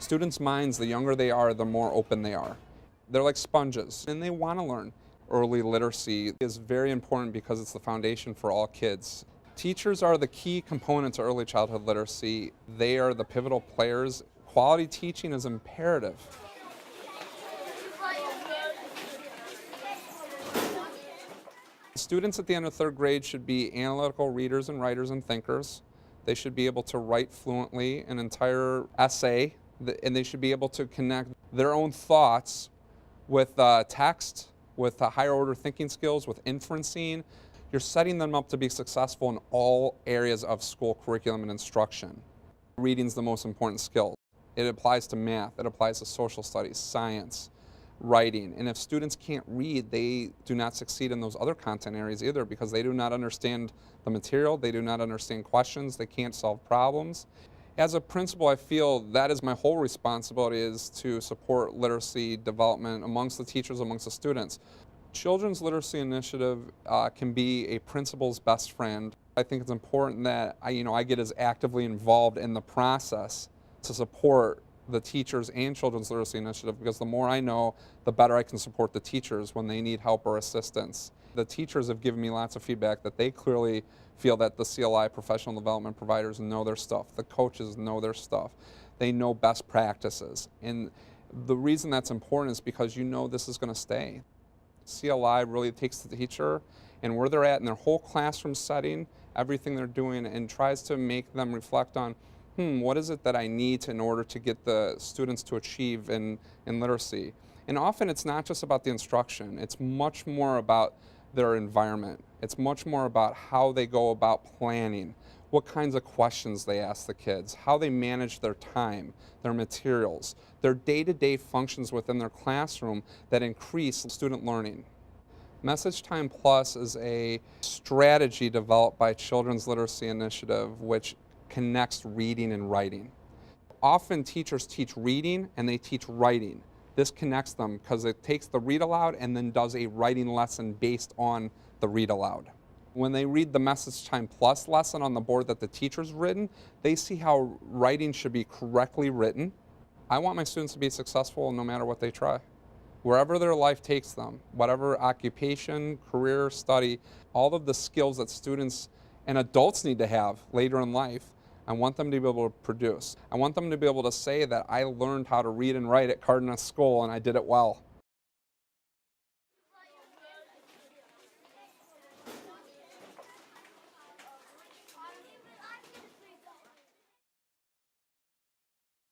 Students' minds, the younger they are, the more open they are. They're like sponges, and they want to learn. Early literacy is very important because it's the foundation for all kids. Teachers are the key component to early childhood literacy. They are the pivotal players. Quality teaching is imperative. Students at the end of third grade should be analytical readers and writers and thinkers. They should be able to write fluently an entire essay, and they should be able to connect their own thoughts with text, with higher order thinking skills, with inferencing. You're setting them up to be successful in all areas of school curriculum and instruction. Reading's the most important skill. It applies to math, it applies to social studies, science, writing. And if students can't read, they do not succeed in those other content areas either, because they do not understand the material, they do not understand questions, they can't solve problems. As a principal, I feel that is my whole responsibility, is to support literacy development amongst the teachers, amongst the students. Children's Literacy Initiative can be a principal's best friend. I think it's important that I get as actively involved in the process to support the teachers and Children's Literacy Initiative, because the more I know, the better I can support the teachers when they need help or assistance. The teachers have given me lots of feedback that they clearly feel that the CLI professional development providers know their stuff, the coaches know their stuff, they know best practices. And the reason that's important is because this is going to stay. CLI really takes the teacher and where they're at in their whole classroom setting, everything they're doing, and tries to make them reflect on, what is it that I need in order to get the students to achieve in literacy? And often it's not just about the instruction, it's much more about their environment. It's much more about how they go about planning, what kinds of questions they ask the kids, how they manage their time, their materials, their day-to-day functions within their classroom that increase student learning. Message Time Plus is a strategy developed by Children's Literacy Initiative which connects reading and writing. Often teachers teach reading and they teach writing. This connects them because it takes the read aloud and then does a writing lesson based on the read aloud. When they read the Message Time Plus lesson on the board that the teacher's written, they see how writing should be correctly written. I want my students to be successful no matter what they try. Wherever their life takes them, whatever occupation, career, study, all of the skills that students and adults need to have later in life, I want them to be able to produce. I want them to be able to say that I learned how to read and write at Cardenas School and I did it well.